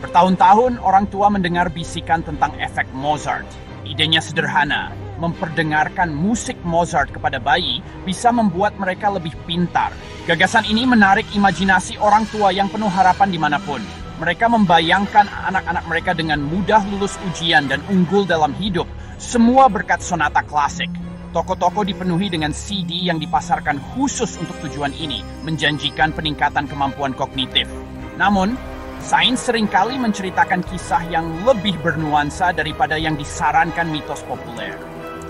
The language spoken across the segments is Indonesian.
Bertahun-tahun orang tua mendengar bisikan tentang efek Mozart. Idenya sederhana, memperdengarkan musik Mozart kepada bayi bisa membuat mereka lebih pintar. Gagasan ini menarik imajinasi orang tua yang penuh harapan dimanapun. Mereka membayangkan anak-anak mereka dengan mudah lulus ujian dan unggul dalam hidup, semua berkat sonata klasik. Toko-toko dipenuhi dengan CD yang dipasarkan khusus untuk tujuan ini, menjanjikan peningkatan kemampuan kognitif. Namun, sains seringkali menceritakan kisah yang lebih bernuansa daripada yang disarankan mitos populer.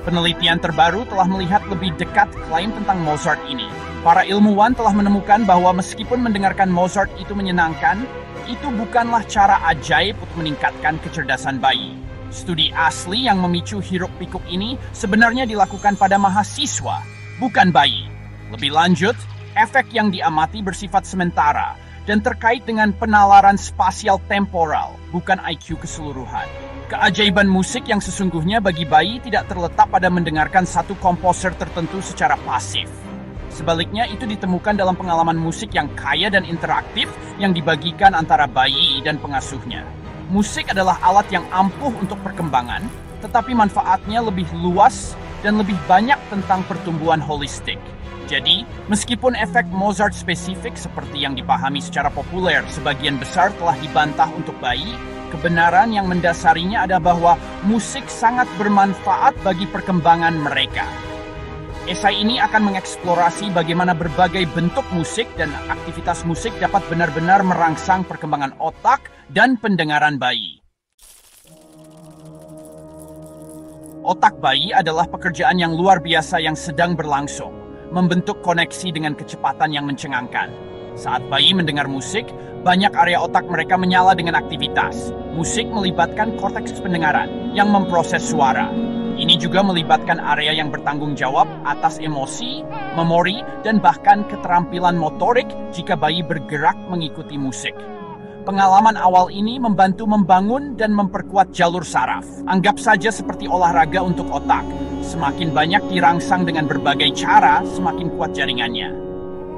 Penelitian terbaru telah melihat lebih dekat klaim tentang Mozart ini. Para ilmuwan telah menemukan bahwa meskipun mendengarkan Mozart itu menyenangkan, itu bukanlah cara ajaib untuk meningkatkan kecerdasan bayi. Studi asli yang memicu hiruk-pikuk ini sebenarnya dilakukan pada mahasiswa, bukan bayi. Lebih lanjut, efek yang diamati bersifat sementara dan terkait dengan penalaran spasial temporal, bukan IQ keseluruhan. Keajaiban musik yang sesungguhnya bagi bayi tidak terletak pada mendengarkan satu komposer tertentu secara pasif. Sebaliknya, itu ditemukan dalam pengalaman musik yang kaya dan interaktif yang dibagikan antara bayi dan pengasuhnya. Musik adalah alat yang ampuh untuk perkembangan, tetapi manfaatnya lebih luas dan lebih banyak tentang pertumbuhan holistik. Jadi, meskipun efek Mozart spesifik seperti yang dipahami secara populer sebagian besar telah dibantah untuk bayi, kebenaran yang mendasarinya adalah bahwa musik sangat bermanfaat bagi perkembangan mereka. Esai ini akan mengeksplorasi bagaimana berbagai bentuk musik dan aktivitas musik dapat benar-benar merangsang perkembangan otak dan pendengaran bayi. Otak bayi adalah pekerjaan yang luar biasa yang sedang berlangsung, membentuk koneksi dengan kecepatan yang mencengangkan. Saat bayi mendengar musik, banyak area otak mereka menyala dengan aktivitas. Musik melibatkan korteks pendengaran yang memproses suara. Ini juga melibatkan area yang bertanggung jawab atas emosi, memori, dan bahkan keterampilan motorik jika bayi bergerak mengikuti musik. Pengalaman awal ini membantu membangun dan memperkuat jalur saraf. Anggap saja seperti olahraga untuk otak. Semakin banyak dirangsang dengan berbagai cara, semakin kuat jaringannya.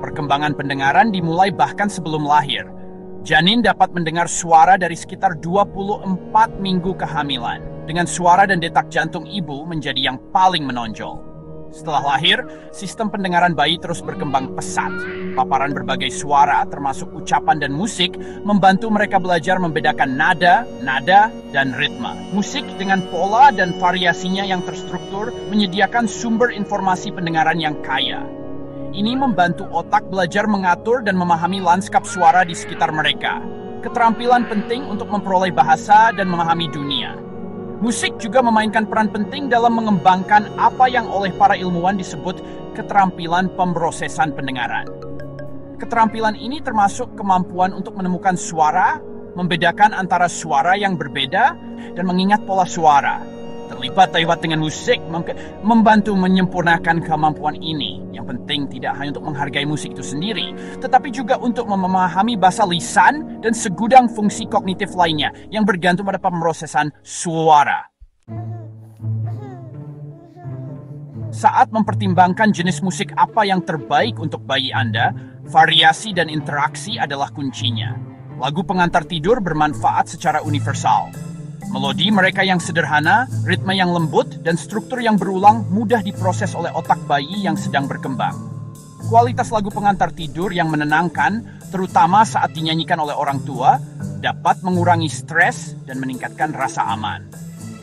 Perkembangan pendengaran dimulai bahkan sebelum lahir. Janin dapat mendengar suara dari sekitar 24 minggu kehamilan, dengan suara dan detak jantung ibu menjadi yang paling menonjol. Setelah lahir, sistem pendengaran bayi terus berkembang pesat. Paparan berbagai suara, termasuk ucapan dan musik, membantu mereka belajar membedakan nada, dan ritme. Musik dengan pola dan variasinya yang terstruktur menyediakan sumber informasi pendengaran yang kaya. Ini membantu otak belajar mengatur dan memahami lanskap suara di sekitar mereka. Keterampilan penting untuk memperoleh bahasa dan memahami dunia. Musik juga memainkan peran penting dalam mengembangkan apa yang oleh para ilmuwan disebut keterampilan pemrosesan pendengaran. Keterampilan ini termasuk kemampuan untuk menemukan suara, membedakan antara suara yang berbeda, dan mengingat pola suara. Terlibat dengan musik membantu menyempurnakan kemampuan ini. Yang penting tidak hanya untuk menghargai musik itu sendiri, tetapi juga untuk memahami bahasa lisan dan segudang fungsi kognitif lainnya yang bergantung pada pemrosesan suara. Saat mempertimbangkan jenis musik apa yang terbaik untuk bayi Anda, variasi dan interaksi adalah kuncinya. Lagu pengantar tidur bermanfaat secara universal. Melodi mereka yang sederhana, ritme yang lembut, dan struktur yang berulang mudah diproses oleh otak bayi yang sedang berkembang. Kualitas lagu pengantar tidur yang menenangkan, terutama saat dinyanyikan oleh orang tua, dapat mengurangi stres dan meningkatkan rasa aman.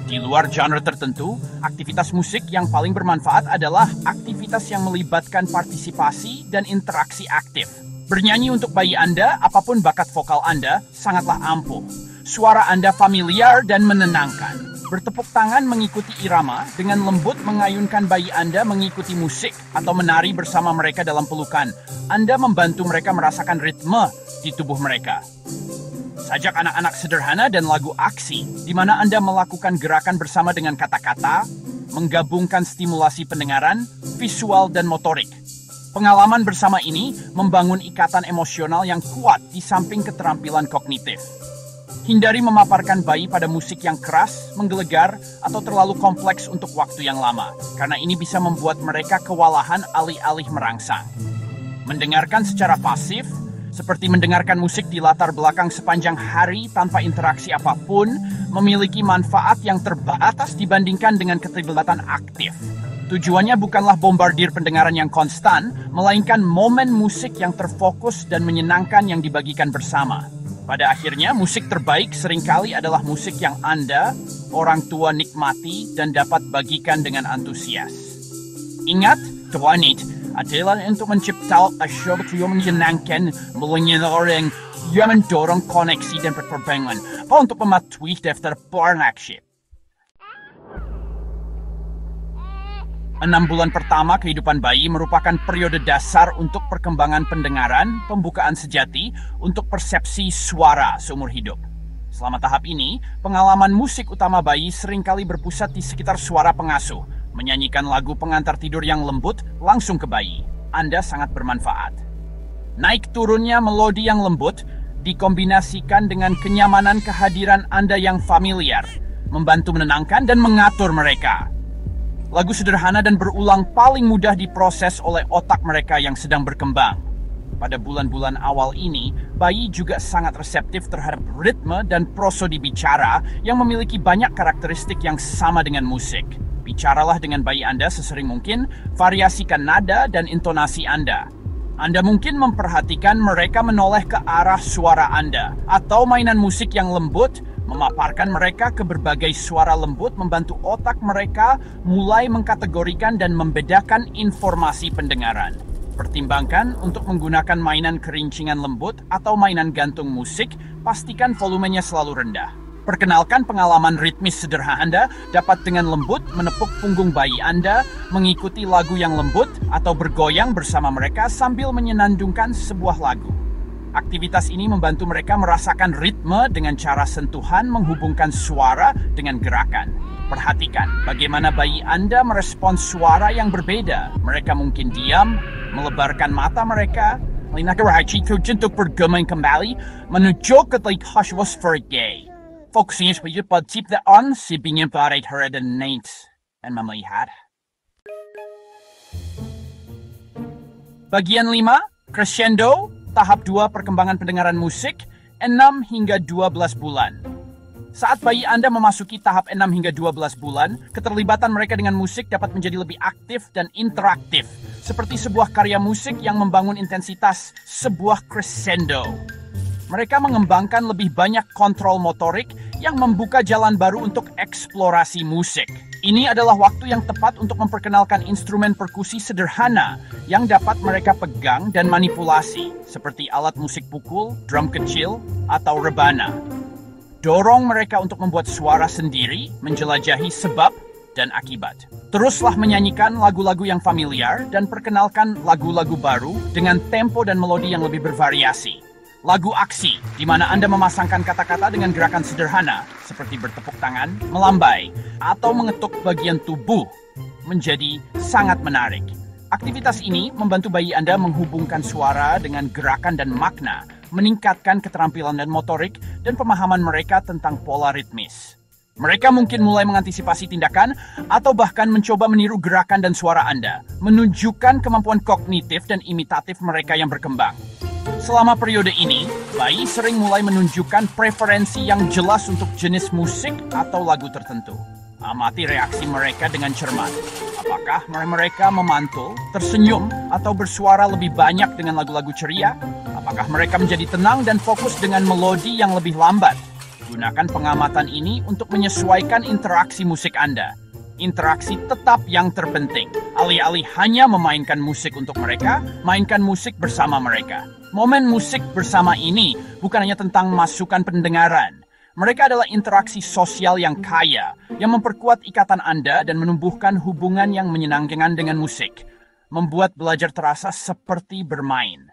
Di luar genre tertentu, aktivitas musik yang paling bermanfaat adalah aktivitas yang melibatkan partisipasi dan interaksi aktif. Bernyanyi untuk bayi Anda, apapun bakat vokal Anda, sangatlah ampuh. Suara Anda familiar dan menenangkan. Bertepuk tangan mengikuti irama, dengan lembut mengayunkan bayi Anda mengikuti musik atau menari bersama mereka dalam pelukan. Anda membantu mereka merasakan ritme di tubuh mereka. Sajak anak-anak sederhana dan lagu aksi, di mana Anda melakukan gerakan bersama dengan kata-kata, menggabungkan stimulasi pendengaran, visual, dan motorik. Pengalaman bersama ini membangun ikatan emosional yang kuat di samping keterampilan kognitif. Hindari memaparkan bayi pada musik yang keras, menggelegar, atau terlalu kompleks untuk waktu yang lama, karena ini bisa membuat mereka kewalahan alih-alih merangsang. Mendengarkan secara pasif, seperti mendengarkan musik di latar belakang sepanjang hari tanpa interaksi apapun, memiliki manfaat yang terbatas dibandingkan dengan keterlibatan aktif. Tujuannya bukanlah bombardir pendengaran yang konstan, melainkan momen musik yang terfokus dan menyenangkan yang dibagikan bersama. Pada akhirnya, musik terbaik seringkali adalah musik yang Anda, orang tua, nikmati dan dapat bagikan dengan antusias. Ingat, Twanit adalah untuk menciptakan sesuatu yang menyenangkan, melalui yang mendorong koneksi dan penerbangan untuk mematuhi daftar partnership. 6 bulan pertama kehidupan bayi merupakan periode dasar untuk perkembangan pendengaran, pembukaan sejati untuk persepsi suara seumur hidup. Selama tahap ini, pengalaman musik utama bayi seringkali berpusat di sekitar suara pengasuh, menyanyikan lagu pengantar tidur yang lembut langsung ke bayi. Anda sangat bermanfaat. Naik turunnya melodi yang lembut dikombinasikan dengan kenyamanan kehadiran Anda yang familiar, membantu menenangkan dan mengatur mereka. Lagu sederhana dan berulang paling mudah diproses oleh otak mereka yang sedang berkembang. Pada bulan-bulan awal ini, bayi juga sangat reseptif terhadap ritme dan prosodi bicara yang memiliki banyak karakteristik yang sama dengan musik. Bicaralah dengan bayi Anda sesering mungkin, variasikan nada dan intonasi Anda. Anda mungkin memperhatikan mereka menoleh ke arah suara Anda, atau mainan musik yang lembut, memaparkan mereka ke berbagai suara lembut membantu otak mereka mulai mengkategorikan dan membedakan informasi pendengaran. Pertimbangkan untuk menggunakan mainan kerincingan lembut atau mainan gantung musik, pastikan volumenya selalu rendah. Perkenalkan pengalaman ritmis sederhana Anda dapat dengan lembut menepuk punggung bayi Anda, mengikuti lagu yang lembut, atau bergoyang bersama mereka sambil menyenandungkan sebuah lagu. Aktivitas ini membantu mereka merasakan ritme dengan cara sentuhan menghubungkan suara dengan gerakan. Perhatikan bagaimana bayi Anda merespons suara yang berbeda. Mereka mungkin diam, melebarkan mata mereka, melinakkan untuk bergemain kembali, menuju ke telik was for gay. Fokusnya pada ciptaan si bingin pada hara dan nates dan melihat. Bagian 5, crescendo. Tahap 2 perkembangan pendengaran musik, 6 hingga 12 bulan. Saat bayi Anda memasuki tahap 6 hingga 12 bulan, keterlibatan mereka dengan musik dapat menjadi lebih aktif dan interaktif, seperti sebuah karya musik yang membangun intensitas sebuah crescendo. Mereka mengembangkan lebih banyak kontrol motorik yang membuka jalan baru untuk eksplorasi musik. Ini adalah waktu yang tepat untuk memperkenalkan instrumen perkusi sederhana yang dapat mereka pegang dan manipulasi, seperti alat musik pukul, drum kecil, atau rebana. Dorong mereka untuk membuat suara sendiri, menjelajahi sebab dan akibat. Teruslah menyanyikan lagu-lagu yang familiar dan perkenalkan lagu-lagu baru dengan tempo dan melodi yang lebih bervariasi. Lagu aksi, di mana Anda memasangkan kata-kata dengan gerakan sederhana, seperti bertepuk tangan, melambai, atau mengetuk bagian tubuh, menjadi sangat menarik. Aktivitas ini membantu bayi Anda menghubungkan suara dengan gerakan dan makna, meningkatkan keterampilan dan motorik, dan pemahaman mereka tentang pola ritmis. Mereka mungkin mulai mengantisipasi tindakan, atau bahkan mencoba meniru gerakan dan suara Anda, menunjukkan kemampuan kognitif dan imitatif mereka yang berkembang. Selama periode ini, bayi sering mulai menunjukkan preferensi yang jelas untuk jenis musik atau lagu tertentu. Amati reaksi mereka dengan cermat. Apakah mereka memantul, tersenyum, atau bersuara lebih banyak dengan lagu-lagu ceria? Apakah mereka menjadi tenang dan fokus dengan melodi yang lebih lambat? Gunakan pengamatan ini untuk menyesuaikan interaksi musik Anda. Interaksi tetap yang terpenting. Alih-alih hanya memainkan musik untuk mereka, mainkan musik bersama mereka. Momen musik bersama ini bukan hanya tentang masukan pendengaran. Mereka adalah interaksi sosial yang kaya, yang memperkuat ikatan Anda dan menumbuhkan hubungan yang menyenangkan dengan musik. Membuat belajar terasa seperti bermain.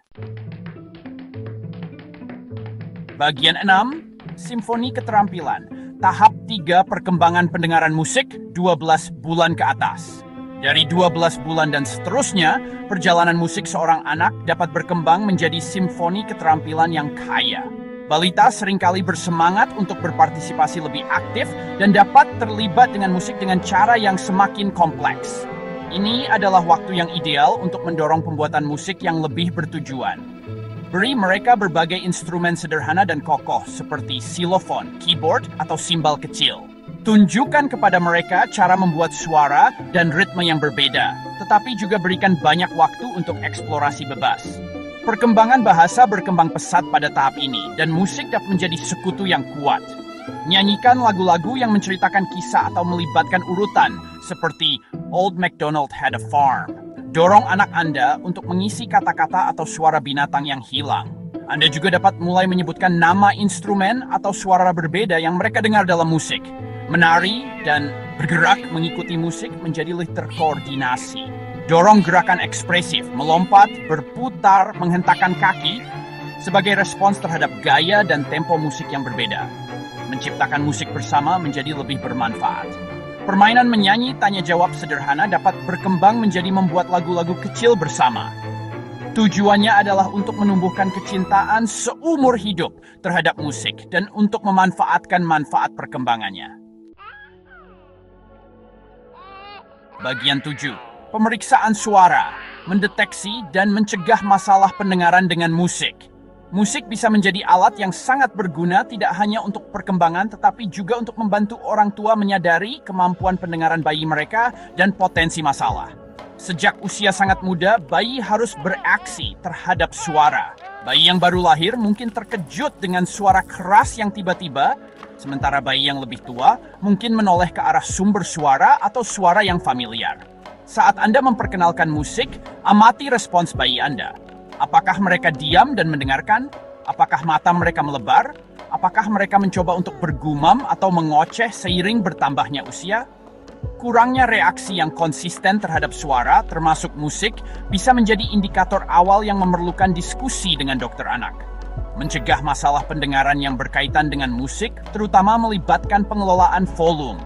Bagian 6, simfoni keterampilan. Tahap 3 perkembangan pendengaran musik 12 bulan ke atas. Dari 12 bulan dan seterusnya, perjalanan musik seorang anak dapat berkembang menjadi simfoni keterampilan yang kaya. Balita seringkali bersemangat untuk berpartisipasi lebih aktif dan dapat terlibat dengan musik dengan cara yang semakin kompleks. Ini adalah waktu yang ideal untuk mendorong pembuatan musik yang lebih bertujuan. Beri mereka berbagai instrumen sederhana dan kokoh seperti xylophone, keyboard, atau simbal kecil. Tunjukkan kepada mereka cara membuat suara dan ritme yang berbeda, tetapi juga berikan banyak waktu untuk eksplorasi bebas. Perkembangan bahasa berkembang pesat pada tahap ini, dan musik dapat menjadi sekutu yang kuat. Nyanyikan lagu-lagu yang menceritakan kisah atau melibatkan urutan, seperti Old MacDonald Had a Farm. Dorong anak Anda untuk mengisi kata-kata atau suara binatang yang hilang. Anda juga dapat mulai menyebutkan nama instrumen atau suara berbeda yang mereka dengar dalam musik. Menari dan bergerak mengikuti musik menjadi lebih terkoordinasi. Dorong gerakan ekspresif, melompat, berputar, menghentakkan kaki sebagai respons terhadap gaya dan tempo musik yang berbeda. Menciptakan musik bersama menjadi lebih bermanfaat. Permainan menyanyi tanya jawab sederhana dapat berkembang menjadi membuat lagu-lagu kecil bersama. Tujuannya adalah untuk menumbuhkan kecintaan seumur hidup terhadap musik dan untuk memanfaatkan manfaat perkembangannya. Bagian 7. Pemeriksaan suara, mendeteksi dan mencegah masalah pendengaran dengan musik. Musik bisa menjadi alat yang sangat berguna tidak hanya untuk perkembangan tetapi juga untuk membantu orang tua menyadari kemampuan pendengaran bayi mereka dan potensi masalah. Sejak usia sangat muda, bayi harus bereaksi terhadap suara. Bayi yang baru lahir mungkin terkejut dengan suara keras yang tiba-tiba, sementara bayi yang lebih tua mungkin menoleh ke arah sumber suara atau suara yang familiar. Saat Anda memperkenalkan musik, amati respons bayi Anda. Apakah mereka diam dan mendengarkan? Apakah mata mereka melebar? Apakah mereka mencoba untuk bergumam atau mengoceh seiring bertambahnya usia? Kurangnya reaksi yang konsisten terhadap suara, termasuk musik, bisa menjadi indikator awal yang memerlukan diskusi dengan dokter anak. Mencegah masalah pendengaran yang berkaitan dengan musik, terutama melibatkan pengelolaan volume.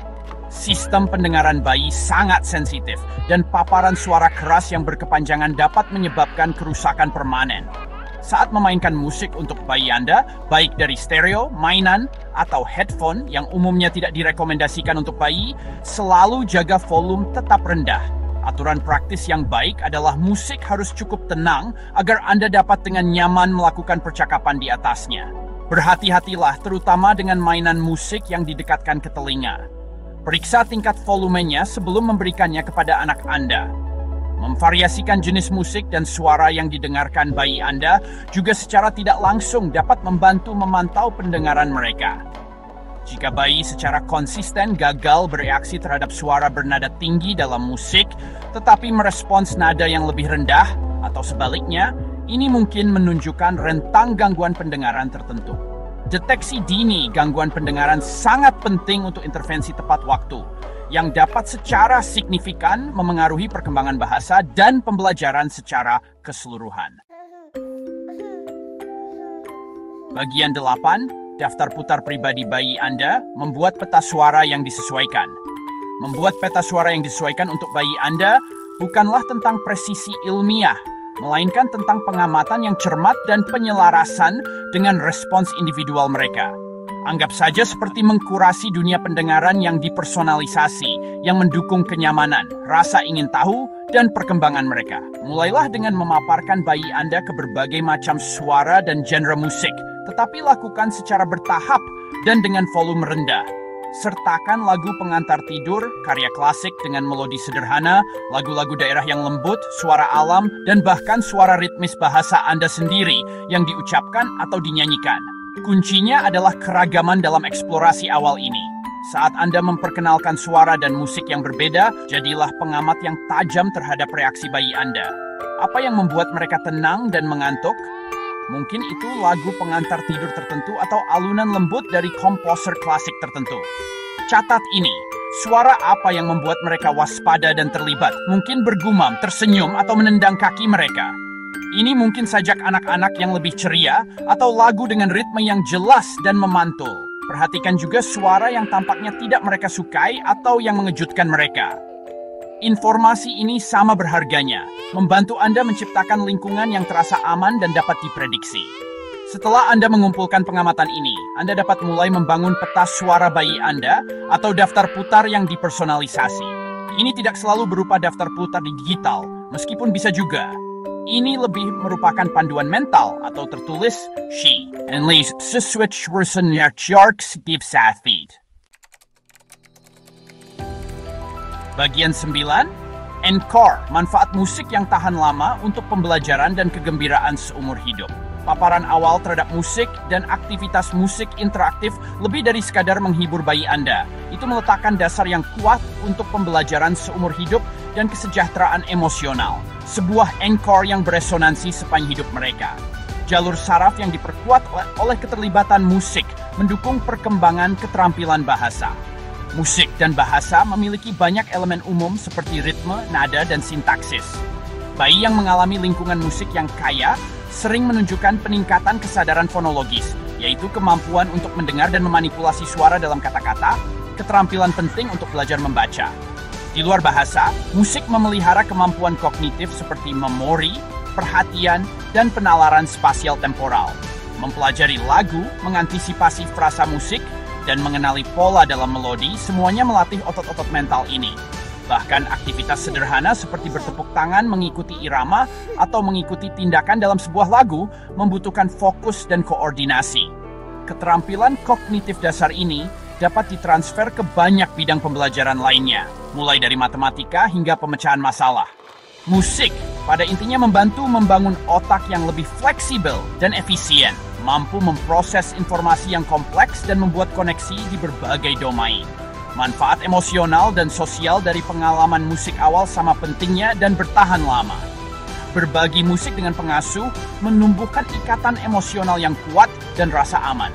Sistem pendengaran bayi sangat sensitif, dan paparan suara keras yang berkepanjangan dapat menyebabkan kerusakan permanen. Saat memainkan musik untuk bayi Anda, baik dari stereo, mainan, atau headphone yang umumnya tidak direkomendasikan untuk bayi, selalu jaga volume tetap rendah. Aturan praktis yang baik adalah musik harus cukup tenang agar Anda dapat dengan nyaman melakukan percakapan di atasnya. Berhati-hatilah terutama dengan mainan musik yang didekatkan ke telinga. Periksa tingkat volumenya sebelum memberikannya kepada anak Anda. Memvariasikan jenis musik dan suara yang didengarkan bayi Anda juga secara tidak langsung dapat membantu memantau pendengaran mereka. Jika bayi secara konsisten gagal bereaksi terhadap suara bernada tinggi dalam musik, tetapi merespons nada yang lebih rendah, atau sebaliknya, ini mungkin menunjukkan rentang gangguan pendengaran tertentu. Deteksi dini gangguan pendengaran sangat penting untuk intervensi tepat waktu, yang dapat secara signifikan memengaruhi perkembangan bahasa dan pembelajaran secara keseluruhan. Bagian 8, daftar putar pribadi bayi Anda, membuat peta suara yang disesuaikan. Membuat peta suara yang disesuaikan untuk bayi Anda bukanlah tentang presisi ilmiah, melainkan tentang pengamatan yang cermat dan penyelarasan dengan respons individual mereka. Anggap saja seperti mengkurasi dunia pendengaran yang dipersonalisasi, yang mendukung kenyamanan, rasa ingin tahu, dan perkembangan mereka. Mulailah dengan memaparkan bayi Anda ke berbagai macam suara dan genre musik, tetapi lakukan secara bertahap dan dengan volume rendah. Sertakan lagu pengantar tidur, karya klasik dengan melodi sederhana, lagu-lagu daerah yang lembut, suara alam, dan bahkan suara ritmis bahasa Anda sendiri yang diucapkan atau dinyanyikan. Kuncinya adalah keragaman dalam eksplorasi awal ini. Saat Anda memperkenalkan suara dan musik yang berbeda, jadilah pengamat yang tajam terhadap reaksi bayi Anda. Apa yang membuat mereka tenang dan mengantuk? Mungkin itu lagu pengantar tidur tertentu atau alunan lembut dari komposer klasik tertentu. Catat ini, suara apa yang membuat mereka waspada dan terlibat? Mungkin bergumam, tersenyum, atau menendang kaki mereka. Ini mungkin sajak anak-anak yang lebih ceria atau lagu dengan ritme yang jelas dan memantul. Perhatikan juga suara yang tampaknya tidak mereka sukai atau yang mengejutkan mereka. Informasi ini sama berharganya, membantu Anda menciptakan lingkungan yang terasa aman dan dapat diprediksi. Setelah Anda mengumpulkan pengamatan ini, Anda dapat mulai membangun peta suara bayi Anda atau daftar putar yang dipersonalisasi. Ini tidak selalu berupa daftar putar di digital, meskipun bisa juga. Ini lebih merupakan panduan mental atau tertulis she. En least switch version Sharks gives feed. Bagian 9, encore, manfaat musik yang tahan lama untuk pembelajaran dan kegembiraan seumur hidup. Paparan awal terhadap musik dan aktivitas musik interaktif lebih dari sekadar menghibur bayi Anda. Itu meletakkan dasar yang kuat untuk pembelajaran seumur hidup dan kesejahteraan emosional. Sebuah encore yang beresonansi sepanjang hidup mereka. Jalur saraf yang diperkuat oleh keterlibatan musik mendukung perkembangan keterampilan bahasa. Musik dan bahasa memiliki banyak elemen umum seperti ritme, nada, dan sintaksis. Bayi yang mengalami lingkungan musik yang kaya sering menunjukkan peningkatan kesadaran fonologis, yaitu kemampuan untuk mendengar dan memanipulasi suara dalam kata-kata, keterampilan penting untuk belajar membaca. Di luar bahasa, musik memelihara kemampuan kognitif seperti memori, perhatian, dan penalaran spasial temporal. Mempelajari lagu, mengantisipasi frasa musik, dan mengenali pola dalam melodi, semuanya melatih otot-otot mental ini. Bahkan aktivitas sederhana seperti bertepuk tangan mengikuti irama atau mengikuti tindakan dalam sebuah lagu membutuhkan fokus dan koordinasi. Keterampilan kognitif dasar ini dapat ditransfer ke banyak bidang pembelajaran lainnya, mulai dari matematika hingga pemecahan masalah. Musik pada intinya membantu membangun otak yang lebih fleksibel dan efisien, mampu memproses informasi yang kompleks dan membuat koneksi di berbagai domain. Manfaat emosional dan sosial dari pengalaman musik awal sama pentingnya dan bertahan lama. Berbagi musik dengan pengasuh menumbuhkan ikatan emosional yang kuat dan rasa aman.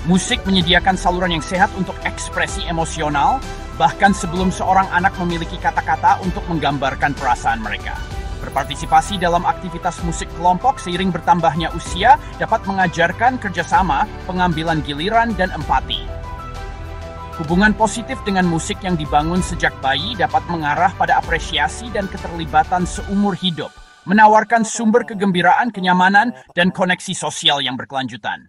Musik menyediakan saluran yang sehat untuk ekspresi emosional, bahkan sebelum seorang anak memiliki kata-kata untuk menggambarkan perasaan mereka. Berpartisipasi dalam aktivitas musik kelompok seiring bertambahnya usia dapat mengajarkan kerjasama, pengambilan giliran, dan empati. Hubungan positif dengan musik yang dibangun sejak bayi dapat mengarah pada apresiasi dan keterlibatan seumur hidup, menawarkan sumber kegembiraan, kenyamanan, dan koneksi sosial yang berkelanjutan.